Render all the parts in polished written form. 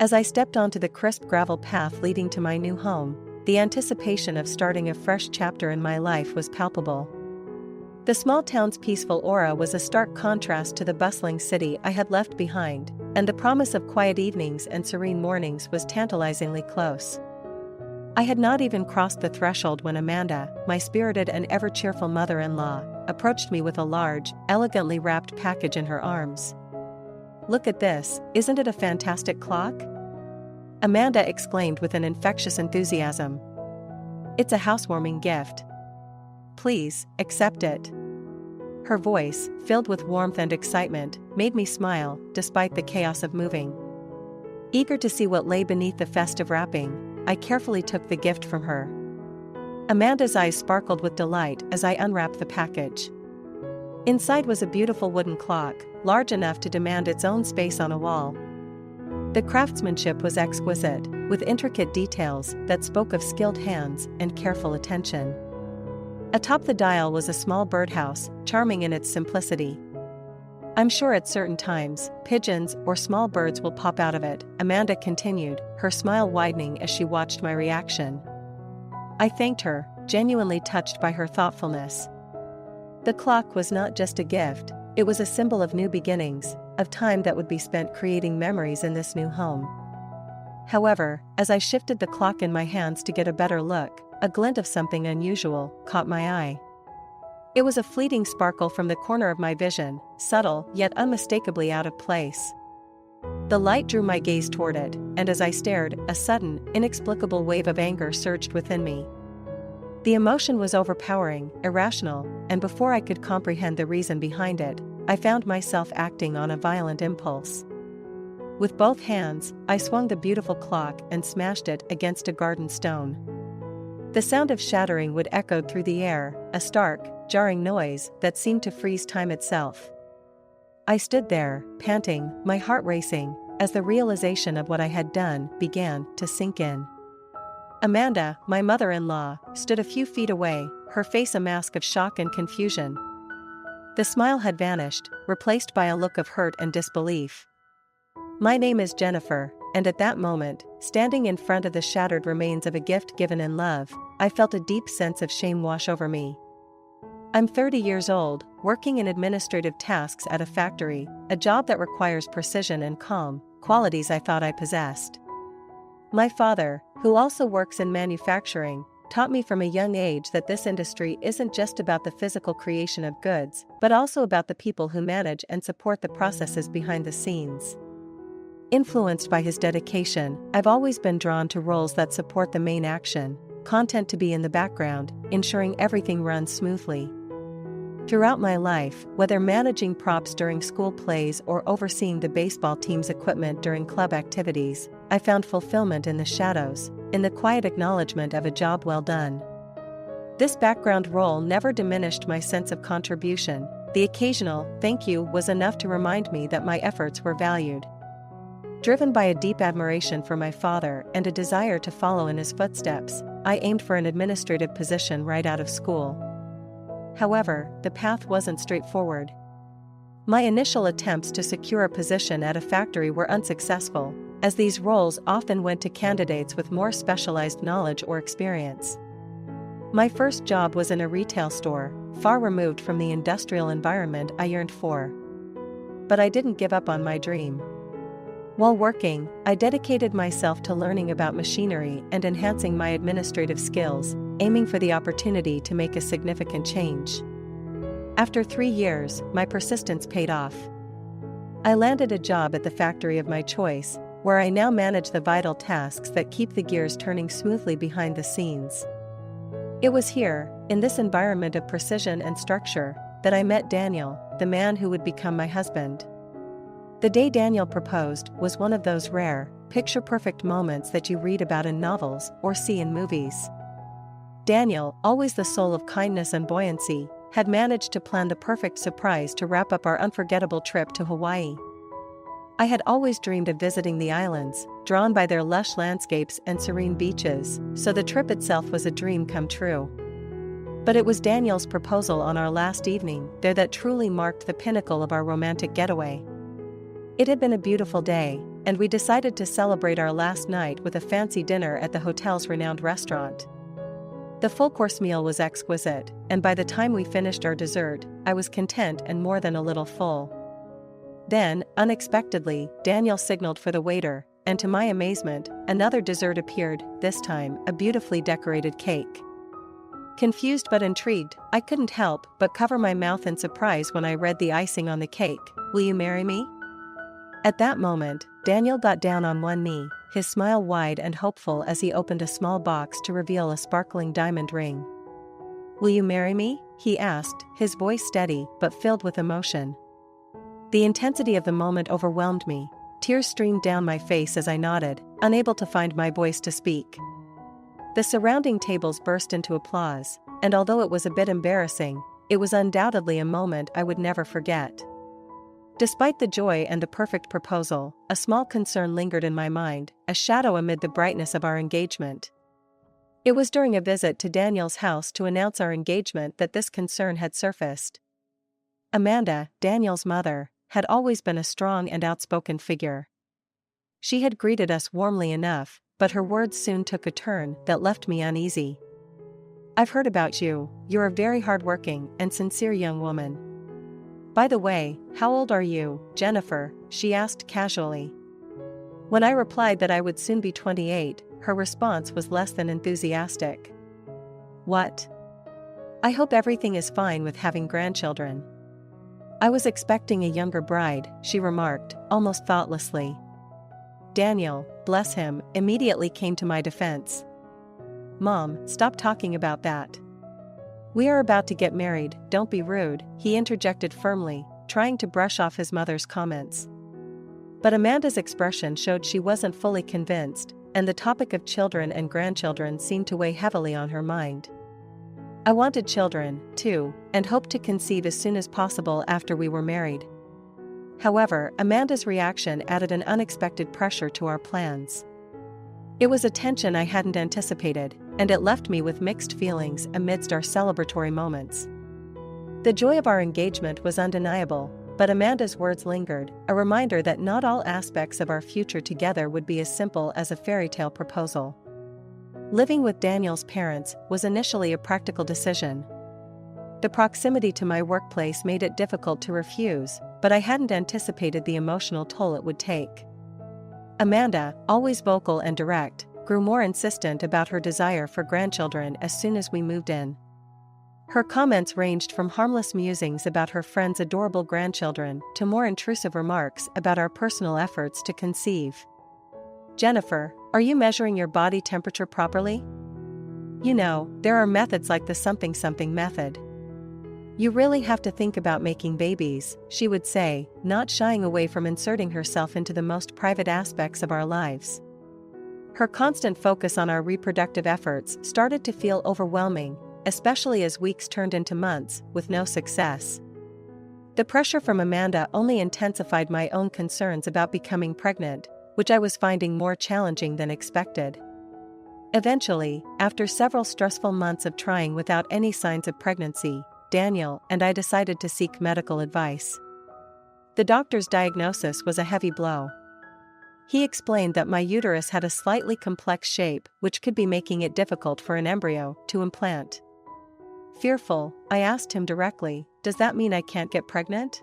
As I stepped onto the crisp gravel path leading to my new home, the anticipation of starting a fresh chapter in my life was palpable. The small town's peaceful aura was a stark contrast to the bustling city I had left behind, and the promise of quiet evenings and serene mornings was tantalizingly close. I had not even crossed the threshold when Amanda, my spirited and ever-cheerful mother-in-law, approached me with a large, elegantly wrapped package in her arms. "Look at this, isn't it a fantastic clock?" Amanda exclaimed with an infectious enthusiasm. "It's a housewarming gift. Please, accept it." Her voice, filled with warmth and excitement, made me smile, despite the chaos of moving. Eager to see what lay beneath the festive wrapping, I carefully took the gift from her. Amanda's eyes sparkled with delight as I unwrapped the package. Inside was a beautiful wooden clock, large enough to demand its own space on a wall. The craftsmanship was exquisite, with intricate details that spoke of skilled hands and careful attention. Atop the dial was a small birdhouse, charming in its simplicity. "I'm sure at certain times, pigeons or small birds will pop out of it," Amanda continued, her smile widening as she watched my reaction. I thanked her, genuinely touched by her thoughtfulness. The clock was not just a gift, it was a symbol of new beginnings, of time that would be spent creating memories in this new home. However, as I shifted the clock in my hands to get a better look, a glint of something unusual caught my eye. It was a fleeting sparkle from the corner of my vision, subtle yet unmistakably out of place. The light drew my gaze toward it, and as I stared, a sudden, inexplicable wave of anger surged within me. The emotion was overpowering, irrational, and before I could comprehend the reason behind it, I found myself acting on a violent impulse. With both hands, I swung the beautiful clock and smashed it against a garden stone. The sound of shattering wood echoed through the air, a stark, jarring noise that seemed to freeze time itself. I stood there, panting, my heart racing, as the realization of what I had done began to sink in. Amanda, my mother-in-law, stood a few feet away, her face a mask of shock and confusion. The smile had vanished, replaced by a look of hurt and disbelief. "My name is Jennifer," and at that moment, standing in front of the shattered remains of a gift given in love, I felt a deep sense of shame wash over me. "I'm 30 years old, working in administrative tasks at a factory, a job that requires precision and calm, qualities I thought I possessed. My father, who also works in manufacturing, taught me from a young age that this industry isn't just about the physical creation of goods, but also about the people who manage and support the processes behind the scenes." Influenced by his dedication, I've always been drawn to roles that support the main action, content to be in the background, ensuring everything runs smoothly. Throughout my life, whether managing props during school plays or overseeing the baseball team's equipment during club activities, I found fulfillment in the shadows, in the quiet acknowledgement of a job well done. This background role never diminished my sense of contribution. The occasional "thank you" was enough to remind me that my efforts were valued. Driven by a deep admiration for my father and a desire to follow in his footsteps, I aimed for an administrative position right out of school. However, the path wasn't straightforward. My initial attempts to secure a position at a factory were unsuccessful, as these roles often went to candidates with more specialized knowledge or experience. My first job was in a retail store, far removed from the industrial environment I yearned for. But I didn't give up on my dream. While working, I dedicated myself to learning about machinery and enhancing my administrative skills, aiming for the opportunity to make a significant change. After 3 years, my persistence paid off. I landed a job at the factory of my choice, where I now manage the vital tasks that keep the gears turning smoothly behind the scenes. It was here, in this environment of precision and structure, that I met Daniel, the man who would become my husband. The day Daniel proposed was one of those rare, picture-perfect moments that you read about in novels or see in movies. Daniel, always the soul of kindness and buoyancy, had managed to plan the perfect surprise to wrap up our unforgettable trip to Hawaii. I had always dreamed of visiting the islands, drawn by their lush landscapes and serene beaches, so the trip itself was a dream come true. But it was Daniel's proposal on our last evening there that truly marked the pinnacle of our romantic getaway. It had been a beautiful day, and we decided to celebrate our last night with a fancy dinner at the hotel's renowned restaurant. The full-course meal was exquisite, and by the time we finished our dessert, I was content and more than a little full. Then, unexpectedly, Daniel signaled for the waiter, and to my amazement, another dessert appeared, this time a beautifully decorated cake. Confused but intrigued, I couldn't help but cover my mouth in surprise when I read the icing on the cake. "Will you marry me?" At that moment, Daniel got down on one knee, his smile wide and hopeful as he opened a small box to reveal a sparkling diamond ring. "Will you marry me?" he asked, his voice steady but filled with emotion. The intensity of the moment overwhelmed me. Tears streamed down my face as I nodded, unable to find my voice to speak. The surrounding tables burst into applause, and although it was a bit embarrassing, it was undoubtedly a moment I would never forget. Despite the joy and the perfect proposal, a small concern lingered in my mind, a shadow amid the brightness of our engagement. It was during a visit to Daniel's house to announce our engagement that this concern had surfaced. Amanda, Daniel's mother, had always been a strong and outspoken figure. She had greeted us warmly enough, but her words soon took a turn that left me uneasy. "I've heard about you. You're a very hardworking and sincere young woman. By the way, how old are you, Jennifer?" she asked casually. When I replied that I would soon be 28, her response was less than enthusiastic. "What? I hope everything is fine with having grandchildren." "I was expecting a younger bride," she remarked, almost thoughtlessly. Daniel, bless him, immediately came to my defense. "Mom, stop talking about that. We are about to get married, don't be rude," he interjected firmly, trying to brush off his mother's comments. But Amanda's expression showed she wasn't fully convinced, and the topic of children and grandchildren seemed to weigh heavily on her mind. I wanted children, too, and hoped to conceive as soon as possible after we were married. However, Amanda's reaction added an unexpected pressure to our plans. It was a tension I hadn't anticipated, and it left me with mixed feelings amidst our celebratory moments. The joy of our engagement was undeniable, but Amanda's words lingered, a reminder that not all aspects of our future together would be as simple as a fairy tale proposal. Living with Daniel's parents was initially a practical decision. The proximity to my workplace made it difficult to refuse, but I hadn't anticipated the emotional toll it would take. Amanda, always vocal and direct, grew more insistent about her desire for grandchildren as soon as we moved in. Her comments ranged from harmless musings about her friends' adorable grandchildren to more intrusive remarks about our personal efforts to conceive. "Jennifer, are you measuring your body temperature properly? You know, there are methods like the something-something method. You really have to think about making babies," she would say, not shying away from inserting herself into the most private aspects of our lives. Her constant focus on our reproductive efforts started to feel overwhelming, especially as weeks turned into months, with no success. The pressure from Amanda only intensified my own concerns about becoming pregnant, which I was finding more challenging than expected. Eventually, after several stressful months of trying without any signs of pregnancy, Daniel and I decided to seek medical advice. The doctor's diagnosis was a heavy blow. He explained that my uterus had a slightly complex shape which could be making it difficult for an embryo to implant. Fearful, I asked him directly, "Does that mean I can't get pregnant?"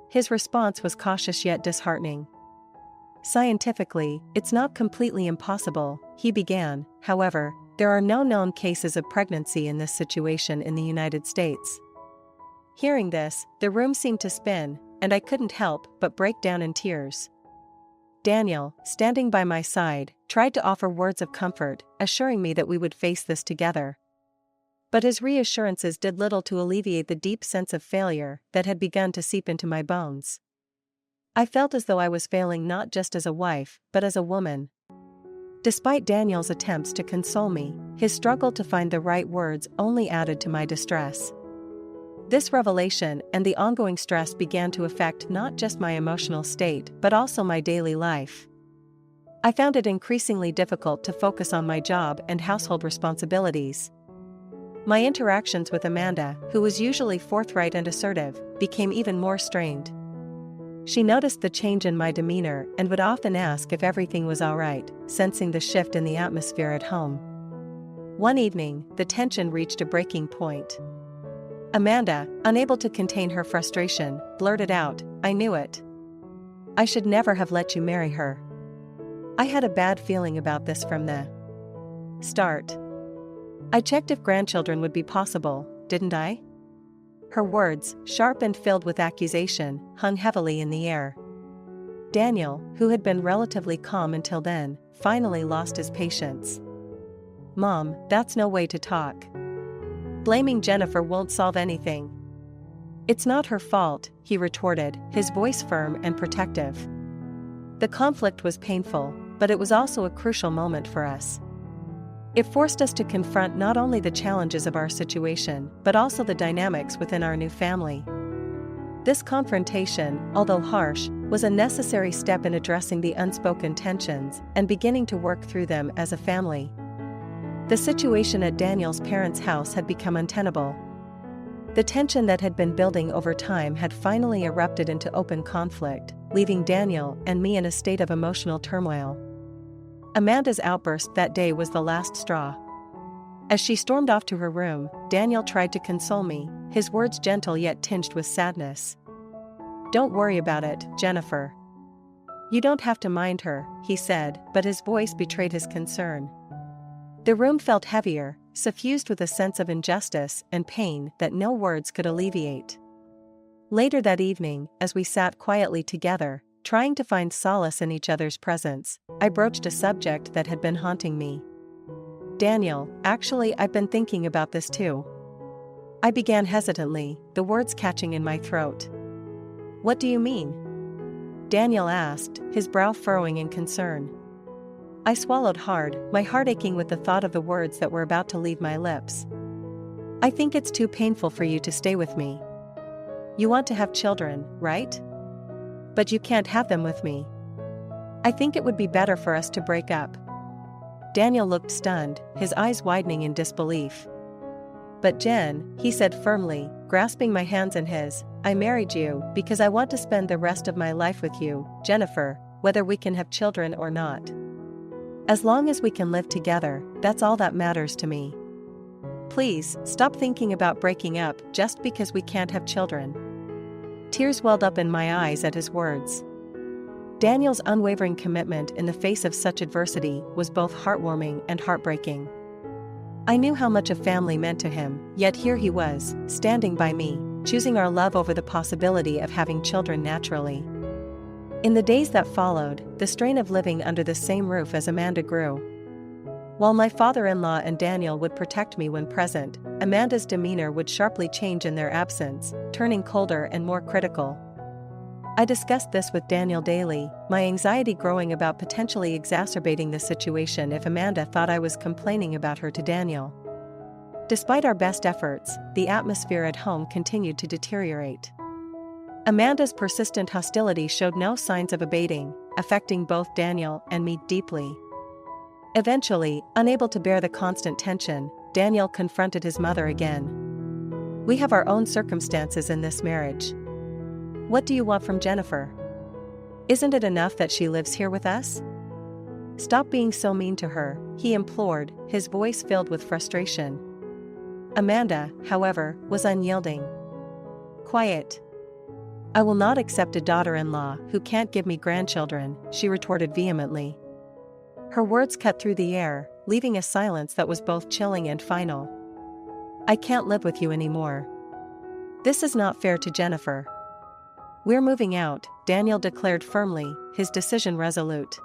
His response was cautious yet disheartening. "Scientifically, it's not completely impossible," he began. "However, there are no known cases of pregnancy in this situation in the United States." Hearing this, the room seemed to spin, and I couldn't help but break down in tears. Daniel, standing by my side, tried to offer words of comfort, assuring me that we would face this together. But his reassurances did little to alleviate the deep sense of failure that had begun to seep into my bones. I felt as though I was failing not just as a wife, but as a woman. Despite Daniel's attempts to console me, his struggle to find the right words only added to my distress. This revelation and the ongoing stress began to affect not just my emotional state but also my daily life. I found it increasingly difficult to focus on my job and household responsibilities. My interactions with Amanda, who was usually forthright and assertive, became even more strained. She noticed the change in my demeanor and would often ask if everything was all right, sensing the shift in the atmosphere at home. One evening, the tension reached a breaking point. Amanda, unable to contain her frustration, blurted out, "I knew it. I should never have let you marry her. I had a bad feeling about this from the start. I checked if grandchildren would be possible, didn't I?" Her words, sharp and filled with accusation, hung heavily in the air. Daniel, who had been relatively calm until then, finally lost his patience. "Mom, that's no way to talk. Blaming Jennifer won't solve anything." "It's not her fault," he retorted, his voice firm and protective. The conflict was painful, but it was also a crucial moment for us. It forced us to confront not only the challenges of our situation, but also the dynamics within our new family. This confrontation, although harsh, was a necessary step in addressing the unspoken tensions and beginning to work through them as a family. The situation at Daniel's parents' house had become untenable. The tension that had been building over time had finally erupted into open conflict, leaving Daniel and me in a state of emotional turmoil. Amanda's outburst that day was the last straw. As she stormed off to her room, Daniel tried to console me, his words gentle yet tinged with sadness. "Don't worry about it, Jennifer. You don't have to mind her," he said, but his voice betrayed his concern. The room felt heavier, suffused with a sense of injustice and pain that no words could alleviate. Later that evening, as we sat quietly together, trying to find solace in each other's presence, I broached a subject that had been haunting me. "Daniel, actually I've been thinking about this too." I began hesitantly, the words catching in my throat. "What do you mean?" Daniel asked, his brow furrowing in concern. I swallowed hard, my heart aching with the thought of the words that were about to leave my lips. "I think it's too painful for you to stay with me. You want to have children, right? But you can't have them with me. I think it would be better for us to break up." Daniel looked stunned, his eyes widening in disbelief. "But Jen," he said firmly, grasping my hands in his, "I married you because I want to spend the rest of my life with you, Jennifer, whether we can have children or not. As long as we can live together, that's all that matters to me. Please, stop thinking about breaking up just because we can't have children." Tears welled up in my eyes at his words. Daniel's unwavering commitment in the face of such adversity was both heartwarming and heartbreaking. I knew how much a family meant to him, yet here he was, standing by me, choosing our love over the possibility of having children naturally. In the days that followed, the strain of living under the same roof as Amanda grew. While my father-in-law and Daniel would protect me when present, Amanda's demeanor would sharply change in their absence, turning colder and more critical. I discussed this with Daniel daily, my anxiety growing about potentially exacerbating the situation if Amanda thought I was complaining about her to Daniel. Despite our best efforts, the atmosphere at home continued to deteriorate. Amanda's persistent hostility showed no signs of abating, affecting both Daniel and me deeply. Eventually, unable to bear the constant tension, Daniel confronted his mother again. "We have our own circumstances in this marriage. What do you want from Jennifer? Isn't it enough that she lives here with us? Stop being so mean to her," he implored, his voice filled with frustration. Amanda, however, was unyielding. "Quiet. I will not accept a daughter-in-law who can't give me grandchildren," she retorted vehemently. Her words cut through the air, leaving a silence that was both chilling and final. "I can't live with you anymore. This is not fair to Jennifer. We're moving out," Daniel declared firmly, his decision resolute.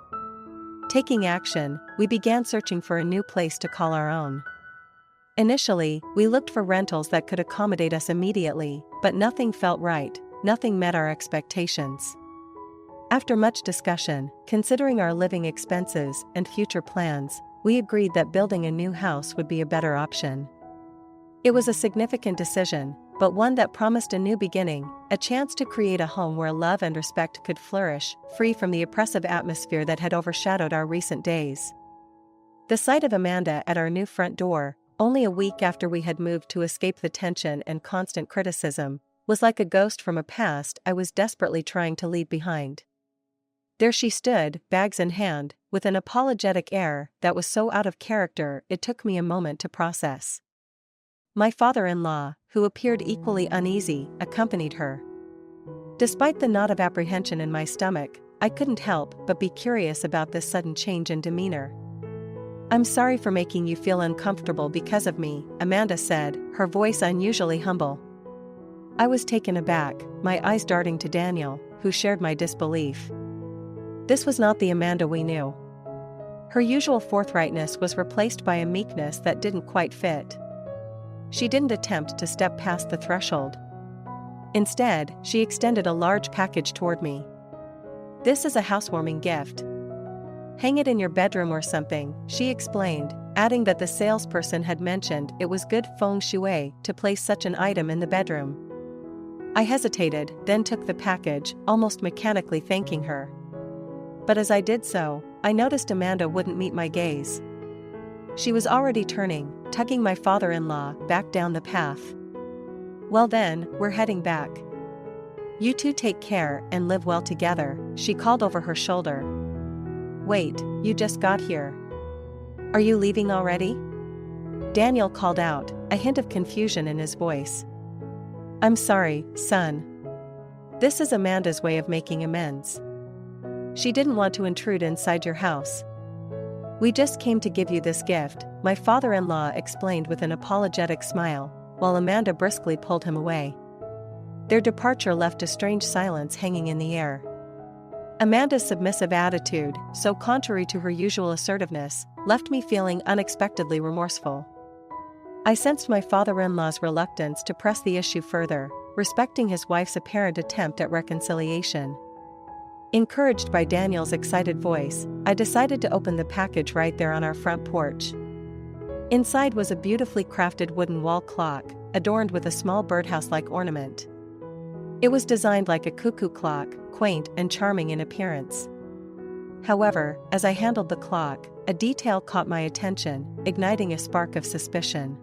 Taking action, we began searching for a new place to call our own. Initially, we looked for rentals that could accommodate us immediately, but nothing felt right, nothing met our expectations. After much discussion, considering our living expenses and future plans, we agreed that building a new house would be a better option. It was a significant decision, but one that promised a new beginning, a chance to create a home where love and respect could flourish, free from the oppressive atmosphere that had overshadowed our recent days. The sight of Amanda at our new front door, only a week after we had moved to escape the tension and constant criticism, was like a ghost from a past I was desperately trying to leave behind. There she stood, bags in hand, with an apologetic air that was so out of character it took me a moment to process. My father-in-law, who appeared equally uneasy, accompanied her. Despite the knot of apprehension in my stomach, I couldn't help but be curious about this sudden change in demeanor. "I'm sorry for making you feel uncomfortable because of me," Amanda said, her voice unusually humble. I was taken aback, my eyes darting to Daniel, who shared my disbelief. This was not the Amanda we knew. Her usual forthrightness was replaced by a meekness that didn't quite fit. She didn't attempt to step past the threshold. Instead, she extended a large package toward me. "This is a housewarming gift. Hang it in your bedroom or something," she explained, adding that the salesperson had mentioned it was good feng shui to place such an item in the bedroom. I hesitated, then took the package, almost mechanically thanking her. But as I did so, I noticed Amanda wouldn't meet my gaze. She was already turning, tugging my father-in-law back down the path. "Well then, we're heading back. You two take care and live well together," she called over her shoulder. "Wait, you just got here. Are you leaving already?" Daniel called out, a hint of confusion in his voice. "I'm sorry, son. This is Amanda's way of making amends. She didn't want to intrude inside your house. We just came to give you this gift," my father-in-law explained with an apologetic smile, while Amanda briskly pulled him away. Their departure left a strange silence hanging in the air. Amanda's submissive attitude, so contrary to her usual assertiveness, left me feeling unexpectedly remorseful. I sensed my father-in-law's reluctance to press the issue further, respecting his wife's apparent attempt at reconciliation. Encouraged by Daniel's excited voice, I decided to open the package right there on our front porch. Inside was a beautifully crafted wooden wall clock, adorned with a small birdhouse-like ornament. It was designed like a cuckoo clock, quaint and charming in appearance. However, as I handled the clock, a detail caught my attention, igniting a spark of suspicion.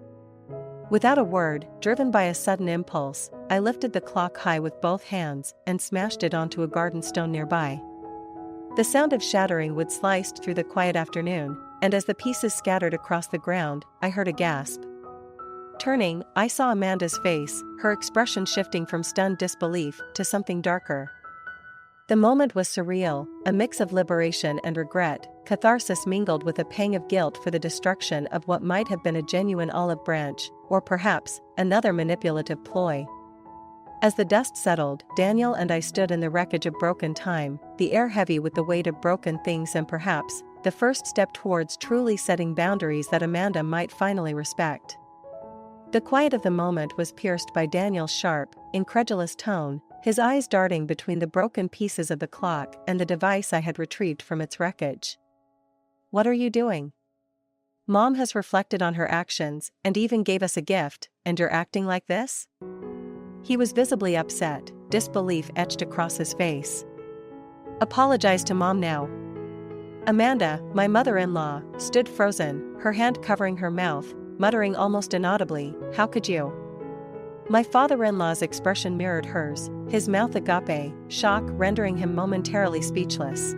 Without a word, driven by a sudden impulse, I lifted the clock high with both hands and smashed it onto a garden stone nearby. The sound of shattering wood sliced through the quiet afternoon, and as the pieces scattered across the ground, I heard a gasp. Turning, I saw Amanda's face, her expression shifting from stunned disbelief to something darker. The moment was surreal, a mix of liberation and regret, catharsis mingled with a pang of guilt for the destruction of what might have been a genuine olive branch, or perhaps, another manipulative ploy. As the dust settled, Daniel and I stood in the wreckage of broken time, the air heavy with the weight of broken things and perhaps, the first step towards truly setting boundaries that Amanda might finally respect. The quiet of the moment was pierced by Daniel's sharp, incredulous tone, his eyes darting between the broken pieces of the clock and the device I had retrieved from its wreckage. "What are you doing? Mom has reflected on her actions and even gave us a gift, and you're acting like this?" He was visibly upset, disbelief etched across his face. "Apologize to Mom now." Amanda, my mother-in-law, stood frozen, her hand covering her mouth, muttering almost inaudibly, "How could you?" My father-in-law's expression mirrored hers, his mouth agape, shock rendering him momentarily speechless.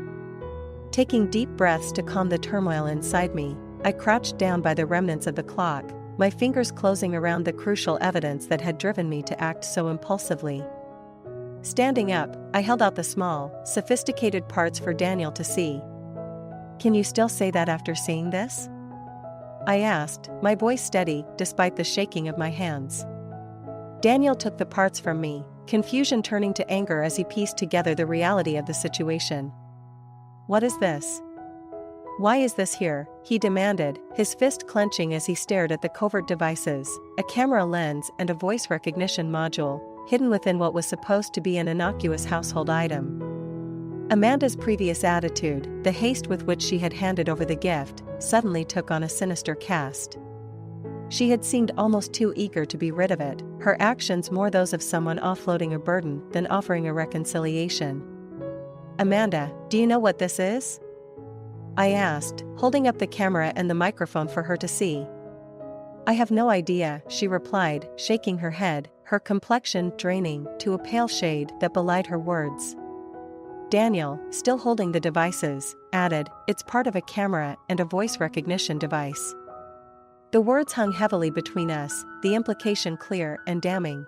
Taking deep breaths to calm the turmoil inside me, I crouched down by the remnants of the clock, my fingers closing around the crucial evidence that had driven me to act so impulsively. Standing up, I held out the small, sophisticated parts for Daniel to see. "Can you still say that after seeing this?" I asked, my voice steady despite the shaking of my hands. Daniel took the parts from me, confusion turning to anger as he pieced together the reality of the situation. "What is this? Why is this here?" he demanded, his fist clenching as he stared at the covert devices, a camera lens and a voice recognition module, hidden within what was supposed to be an innocuous household item. Amanda's previous attitude, the haste with which she had handed over the gift, suddenly took on a sinister cast. She had seemed almost too eager to be rid of it, her actions more those of someone offloading a burden than offering a reconciliation. "Amanda, do you know what this is?" I asked, holding up the camera and the microphone for her to see. "I have no idea," she replied, shaking her head, her complexion draining to a pale shade that belied her words. Daniel, still holding the devices, added, "It's part of a camera and a voice recognition device." The words hung heavily between us, the implication clear and damning.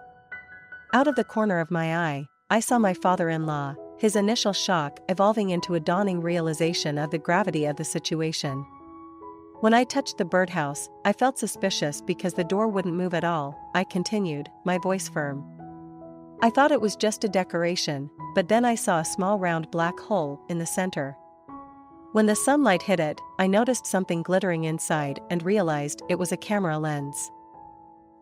Out of the corner of my eye, I saw my father-in-law, his initial shock evolving into a dawning realization of the gravity of the situation. When I touched the birdhouse, I felt suspicious because the door wouldn't move at all. I continued, my voice firm. "I thought it was just a decoration, but then I saw a small round black hole in the center. When the sunlight hit it, I noticed something glittering inside and realized it was a camera lens."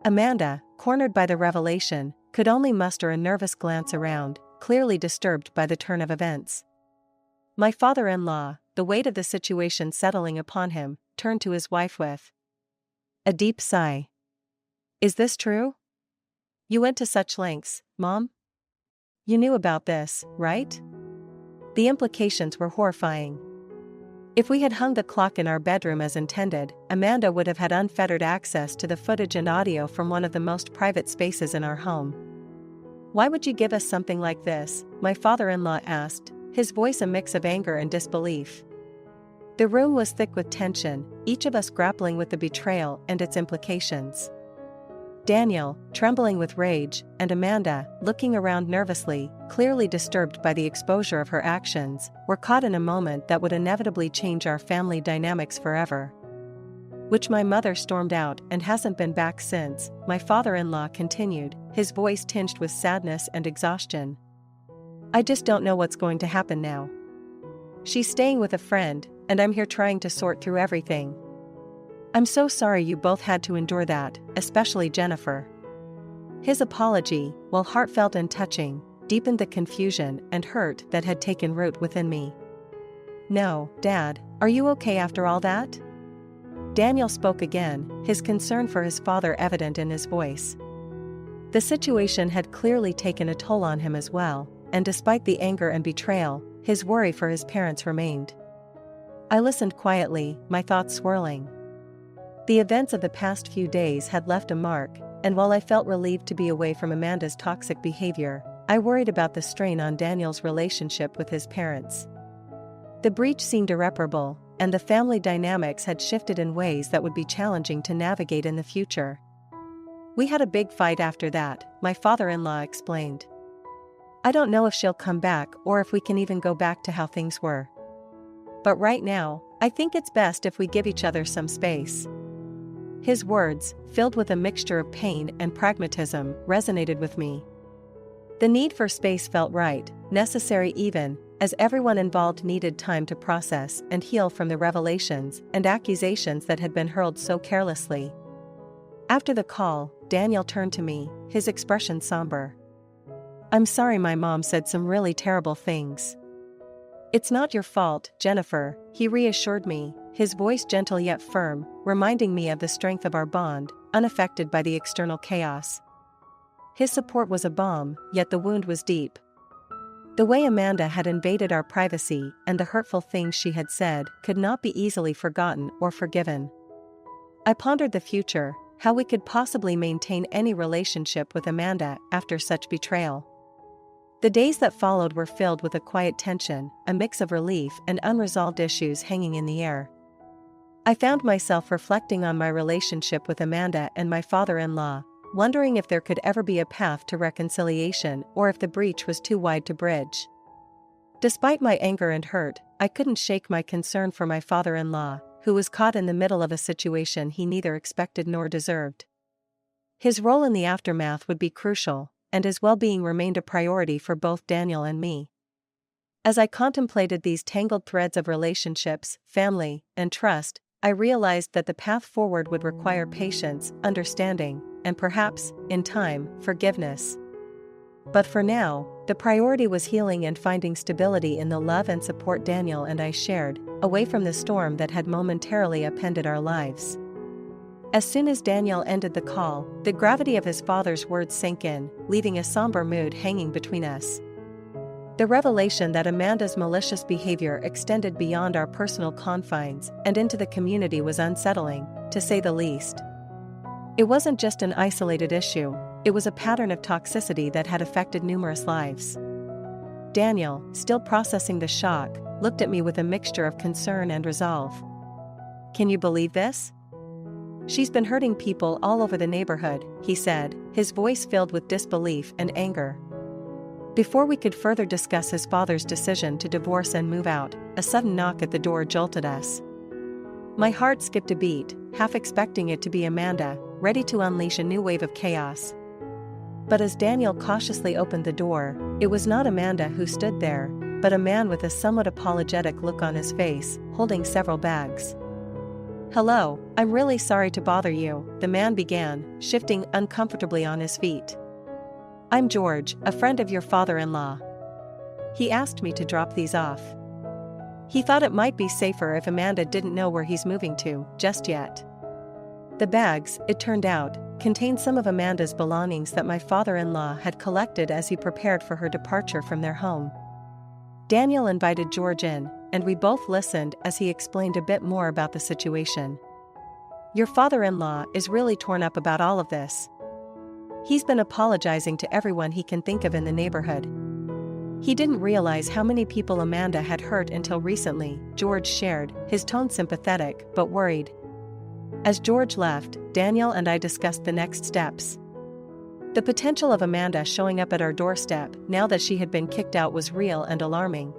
Amanda, cornered by the revelation, could only muster a nervous glance around, clearly disturbed by the turn of events. My father-in-law, the weight of the situation settling upon him, turned to his wife with a deep sigh. "Is this true? You went to such lengths, Mom? You knew about this, right?" The implications were horrifying. If we had hung the clock in our bedroom as intended, Amanda would have had unfettered access to the footage and audio from one of the most private spaces in our home. "Why would you give us something like this?" my father-in-law asked, his voice a mix of anger and disbelief. The room was thick with tension, each of us grappling with the betrayal and its implications. Daniel, trembling with rage, and Amanda, looking around nervously, clearly disturbed by the exposure of her actions, were caught in a moment that would inevitably change our family dynamics forever. "Which my mother stormed out and hasn't been back since," my father-in-law continued, his voice tinged with sadness and exhaustion. "I just don't know what's going to happen now. She's staying with a friend, and I'm here trying to sort through everything. I'm so sorry you both had to endure that, especially Jennifer." His apology, while heartfelt and touching, deepened the confusion and hurt that had taken root within me. "No, Dad, are you okay after all that?" Daniel spoke again, his concern for his father evident in his voice. The situation had clearly taken a toll on him as well, and despite the anger and betrayal, his worry for his parents remained. I listened quietly, my thoughts swirling. The events of the past few days had left a mark, and while I felt relieved to be away from Amanda's toxic behavior, I worried about the strain on Daniel's relationship with his parents. The breach seemed irreparable, and the family dynamics had shifted in ways that would be challenging to navigate in the future. "We had a big fight after that," my father-in-law explained. "I don't know if she'll come back or if we can even go back to how things were. But right now, I think it's best if we give each other some space." His words, filled with a mixture of pain and pragmatism, resonated with me. The need for space felt right, necessary even, as everyone involved needed time to process and heal from the revelations and accusations that had been hurled so carelessly. After the call, Daniel turned to me, his expression somber. "I'm sorry my mom said some really terrible things." "It's not your fault, Jennifer," he reassured me, his voice gentle yet firm, reminding me of the strength of our bond, unaffected by the external chaos. His support was a balm, yet the wound was deep. The way Amanda had invaded our privacy and the hurtful things she had said could not be easily forgotten or forgiven. I pondered the future, how we could possibly maintain any relationship with Amanda after such betrayal. The days that followed were filled with a quiet tension, a mix of relief and unresolved issues hanging in the air. I found myself reflecting on my relationship with Amanda and my father-in-law, wondering if there could ever be a path to reconciliation or if the breach was too wide to bridge. Despite my anger and hurt, I couldn't shake my concern for my father-in-law, who was caught in the middle of a situation he neither expected nor deserved. His role in the aftermath would be crucial, and his well-being remained a priority for both Daniel and me. As I contemplated these tangled threads of relationships, family, and trust, I realized that the path forward would require patience, understanding, and perhaps, in time, forgiveness. But for now, the priority was healing and finding stability in the love and support Daniel and I shared, away from the storm that had momentarily upended our lives. As soon as Daniel ended the call, the gravity of his father's words sank in, leaving a somber mood hanging between us. The revelation that Amanda's malicious behavior extended beyond our personal confines and into the community was unsettling, to say the least. It wasn't just an isolated issue, It was a pattern of toxicity that had affected numerous lives. Daniel, still processing the shock, looked at me with a mixture of concern and resolve. "Can you believe this? She's been hurting people all over the neighborhood," he said, his voice filled with disbelief and anger. Before we could further discuss his father's decision to divorce and move out, a sudden knock at the door jolted us. My heart skipped a beat, half expecting it to be Amanda, ready to unleash a new wave of chaos. But as Daniel cautiously opened the door, it was not Amanda who stood there, but a man with a somewhat apologetic look on his face, holding several bags. "Hello, I'm really sorry to bother you," the man began, shifting uncomfortably on his feet. "I'm George, a friend of your father-in-law. He asked me to drop these off. He thought it might be safer if Amanda didn't know where he's moving to, just yet." The bags, it turned out, contained some of Amanda's belongings that my father-in-law had collected as he prepared for her departure from their home. Daniel invited George in, and we both listened as he explained a bit more about the situation. "Your father-in-law is really torn up about all of this. He's been apologizing to everyone he can think of in the neighborhood. He didn't realize how many people Amanda had hurt until recently," George shared, his tone sympathetic but worried. As George left, Daniel and I discussed the next steps. The potential of Amanda showing up at our doorstep now that she had been kicked out was real and alarming.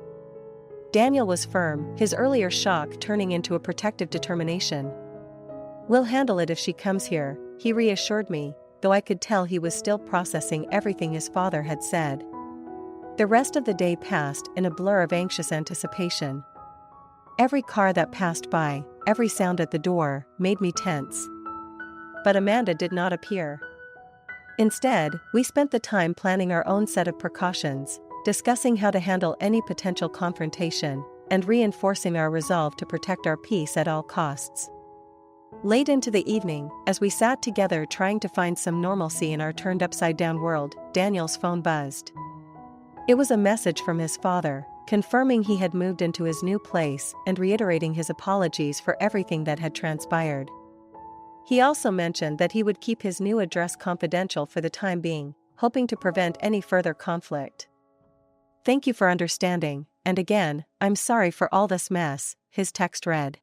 Daniel was firm, his earlier shock turning into a protective determination. "We'll handle it if she comes here," he reassured me, though I could tell he was still processing everything his father had said. The rest of the day passed in a blur of anxious anticipation. Every car that passed by, every sound at the door, made me tense. But Amanda did not appear. Instead, we spent the time planning our own set of precautions, discussing how to handle any potential confrontation, and reinforcing our resolve to protect our peace at all costs. Late into the evening, as we sat together trying to find some normalcy in our turned upside-down world, Daniel's phone buzzed. It was a message from his father, confirming he had moved into his new place and reiterating his apologies for everything that had transpired. He also mentioned that he would keep his new address confidential for the time being, hoping to prevent any further conflict. "Thank you for understanding, and again, I'm sorry for all this mess," his text read.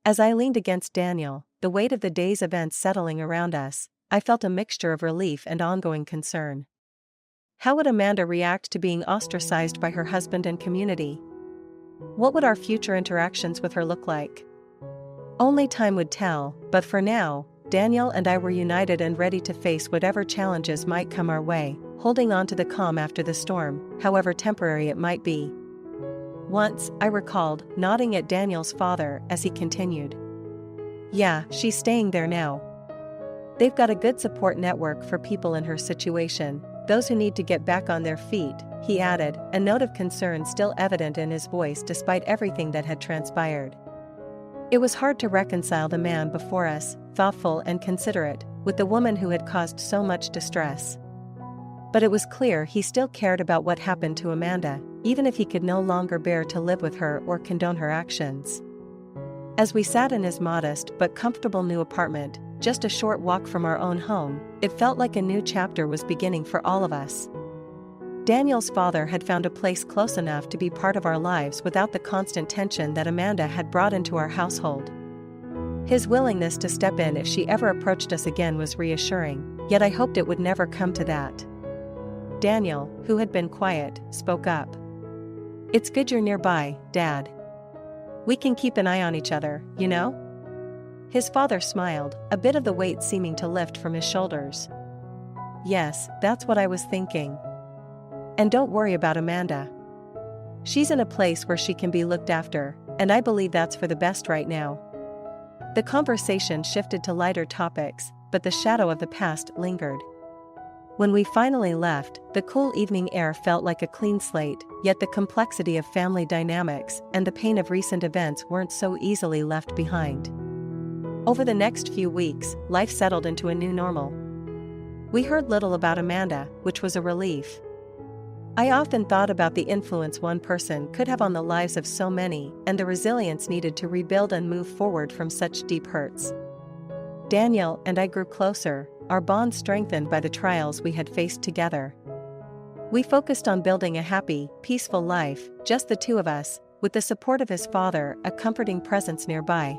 As I leaned against Daniel, the weight of the day's events settling around us, I felt a mixture of relief and ongoing concern. How would Amanda react to being ostracized by her husband and community? What would our future interactions with her look like? Only time would tell, but for now, Daniel and I were united and ready to face whatever challenges might come our way, holding on to the calm after the storm, however temporary it might be. Once, I recalled, nodding at Daniel's father as he continued. "Yeah, she's staying there now. They've got a good support network for people in her situation, those who need to get back on their feet," he added, a note of concern still evident in his voice despite everything that had transpired. It was hard to reconcile the man before us, thoughtful and considerate, with the woman who had caused so much distress. But it was clear he still cared about what happened to Amanda, even if he could no longer bear to live with her or condone her actions. As we sat in his modest but comfortable new apartment, just a short walk from our own home, it felt like a new chapter was beginning for all of us. Daniel's father had found a place close enough to be part of our lives without the constant tension that Amanda had brought into our household. His willingness to step in if she ever approached us again was reassuring, yet I hoped it would never come to that. Daniel, who had been quiet, spoke up. "It's good you're nearby, Dad. We can keep an eye on each other, you know?" His father smiled, a bit of the weight seeming to lift from his shoulders. "Yes, that's what I was thinking. And don't worry about Amanda. She's in a place where she can be looked after, and I believe that's for the best right now." The conversation shifted to lighter topics, but the shadow of the past lingered. When we finally left, the cool evening air felt like a clean slate, yet the complexity of family dynamics and the pain of recent events weren't so easily left behind. Over the next few weeks, life settled into a new normal. We heard little about Amanda, which was a relief. I often thought about the influence one person could have on the lives of so many, and the resilience needed to rebuild and move forward from such deep hurts. Daniel and I grew closer, our bond strengthened by the trials we had faced together. We focused on building a happy, peaceful life, just the two of us, with the support of his father, a comforting presence nearby.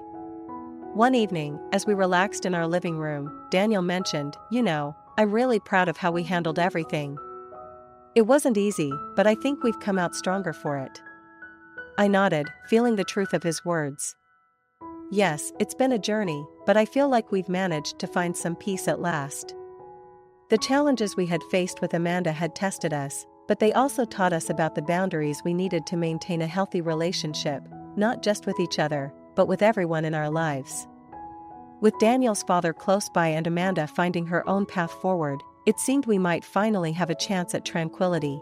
One evening, as we relaxed in our living room, Daniel mentioned, "I'm really proud of how we handled everything. It wasn't easy, but I think we've come out stronger for it." I nodded, feeling the truth of his words. "Yes, it's been a journey, but I feel like we've managed to find some peace at last." The challenges we had faced with Amanda had tested us, but they also taught us about the boundaries we needed to maintain a healthy relationship, not just with each other, but with everyone in our lives. With Daniel's father close by and Amanda finding her own path forward, it seemed we might finally have a chance at tranquility.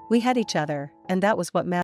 We had each other, and that was what mattered.